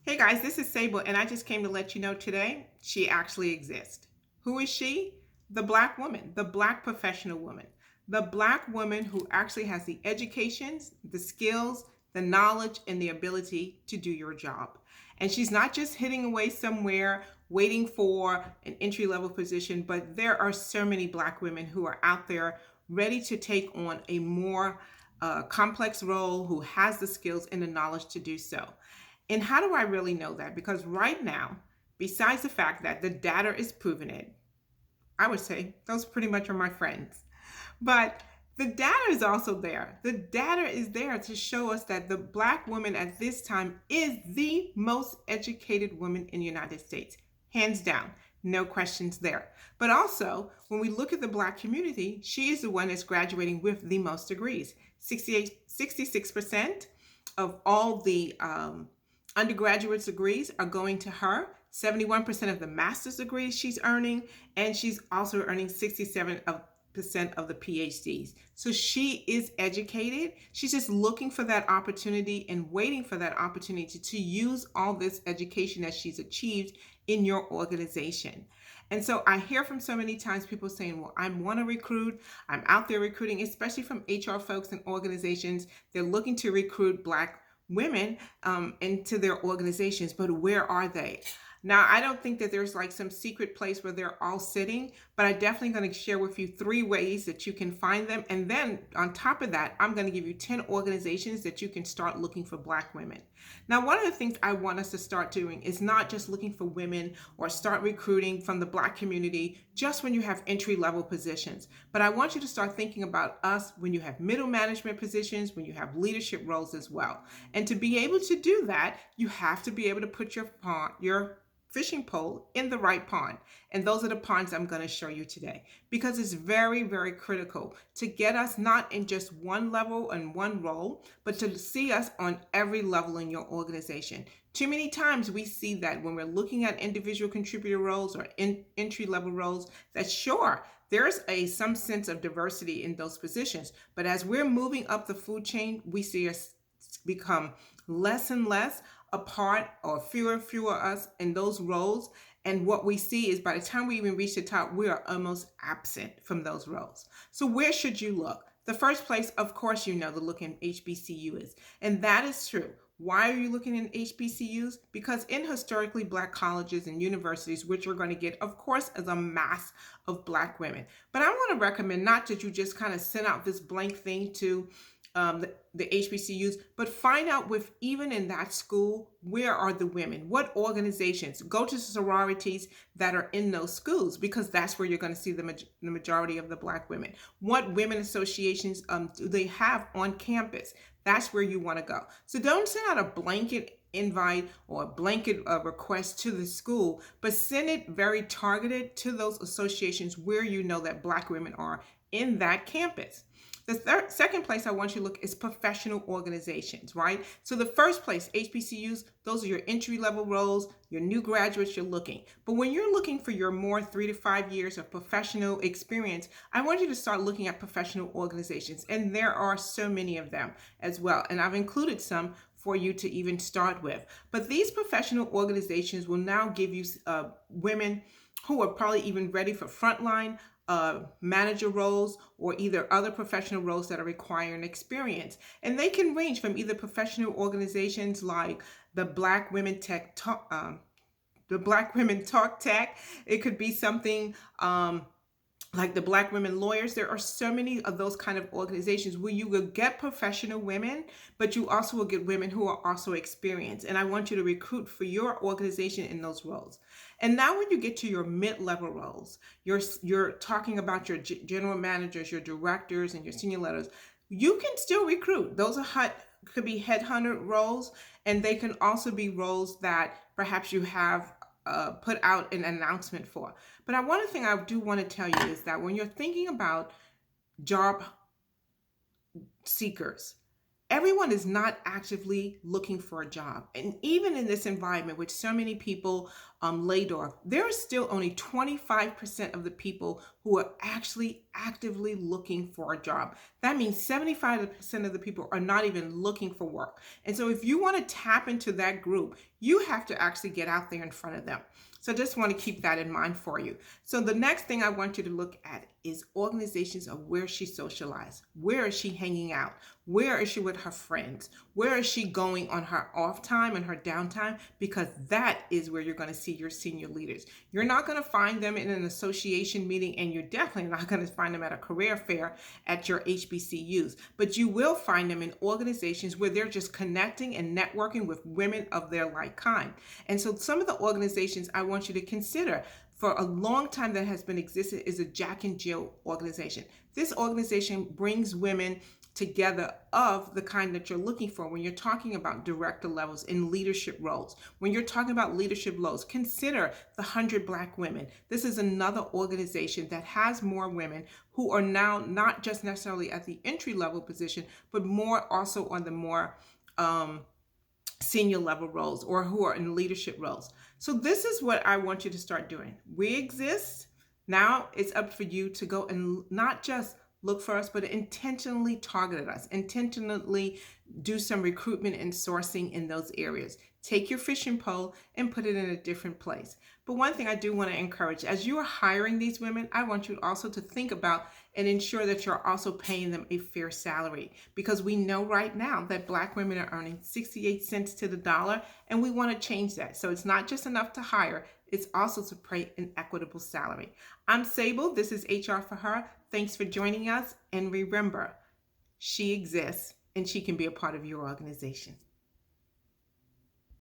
Hey guys, this is Sable, and I just came to let you know today she actually exists. Who is she? The Black woman, the Black professional woman, the Black woman who actually has the educations, the skills, the knowledge, and the ability to do your job. And she's not just hitting away somewhere waiting for an entry level position, but there are so many Black women who are out there ready to take on a more complex role, who has the skills and the knowledge to do so. And how do I really know that? Because right now, besides the fact that the data is proving it, I would say those pretty much are my friends. But the data is also there. The data is there to show us that the Black woman at this time is the most educated woman in the United States, hands down. No questions there. But also, when we look at the Black community, she is the one that's graduating with the most degrees. 66% of all the undergraduate degrees are going to her. 71% of the master's degrees she's earning, and she's also earning 67% of the PhDs. So she is educated. She's just looking for that opportunity and waiting for that opportunity to use all this education that she's achieved in your organization. And so I hear from so many times people saying, well, I want to recruit. I'm out there recruiting, especially from HR folks and organizations. They're looking to recruit Black women into their organizations, but where are they? Now, I don't think that there's like some secret place where they're all sitting, but I'm definitely going to share with you 3 ways that you can find them. And then on top of that, I'm going to give you 10 organizations that you can start looking for Black women. Now, one of the things I want us to start doing is not just looking for women or start recruiting from the Black community just when you have entry level positions, but I want you to start thinking about us when you have middle management positions, when you have leadership roles as well. And to be able to do that, you have to be able to put your fishing pole in the right pond. And those are the ponds I'm going to show you today, because it's very, very critical to get us not in just one level and one role, but to see us on every level in your organization. Too many times we see that when we're looking at individual contributor roles or entry level roles, that sure, there's some sense of diversity in those positions. But as we're moving up the food chain, we see us become less and less a part, or fewer and fewer us in those roles. And what we see is by the time we even reach the top, we are almost absent from those roles. So where should you look? The first place, of course, you know, to look in HBCUs. And that is true. Why are you looking in HBCUs? Because in historically Black colleges and universities, which you're going to get, of course, is a mass of Black women. But I want to recommend not that you just kind of send out this blank thing to the HBCUs, but find out with even in that school, where are the women? What organizations? Go to sororities that are in those schools, because that's where you're going to see the majority of the Black women. What women associations do they have on campus? That's where you want to go. So don't send out a blanket invite or a blanket request to the school, but send it very targeted to those associations where you know that Black women are in that campus. The second place I want you to look is professional organizations, right? So the first place, HBCUs, those are your entry level roles, your new graduates you're looking. But when you're looking for your more 3 to 5 years of professional experience, I want you to start looking at professional organizations. And there are so many of them as well. And I've included some for you to even start with. But these professional organizations will now give you women who are probably even ready for frontline manager roles, or either other professional roles that are requiring experience. And they can range from either professional organizations like the Black Women Talk Tech. It could be something like the Black Women Lawyers. There are so many of those kind of organizations where you will get professional women, but you also will get women who are also experienced. And I want you to recruit for your organization in those roles. And now when you get to your mid-level roles, you're talking about your general managers, your directors, and your senior leaders, you can still recruit. Those are could be headhunter roles, and they can also be roles that perhaps you have put out an announcement for. But one thing I do want to tell you is that when you're thinking about job seekers, everyone is not actively looking for a job. And even in this environment, with so many people laid off, there are still only 25% of the people who are actually actively looking for a job. That means 75% of the people are not even looking for work. And so if you want to tap into that group, you have to actually get out there in front of them. So just want to keep that in mind for you. So the next thing I want you to look at is organizations of where she socialized. Where is she hanging out? Where is she with her friends? Where is she going on her off time and her downtime? Because that is where you're going to see your senior leaders. You're not going to find them in an association meeting, and you're definitely not going to find them at a career fair at your HBCUs, but you will find them in organizations where they're just connecting and networking with women of their like kind. And so some of the organizations I want you to consider for a long time that has been existing is a Jack and Jill organization. This organization brings women together of the kind that you're looking for when you're talking about director levels in leadership roles. When you're talking about leadership roles, consider the 100 Black Women. This is another organization that has more women who are now not just necessarily at the entry level position, but more also on the more senior level roles, or who are in leadership roles. So this is what I want you to start doing. We exist. Now it's up for you to go and not just look for us, but intentionally target us, intentionally do some recruitment and sourcing in those areas. Take your fishing pole and put it in a different place. But one thing I do want to encourage, as you are hiring these women, I want you also to think about and ensure that you're also paying them a fair salary, because we know right now that Black women are earning 68 cents to the dollar, and we want to change that. So it's not just enough to hire, it's also to pay an equitable salary. I'm Sable. This is HR for Her. Thanks for joining us. And remember, she exists and she can be a part of your organization.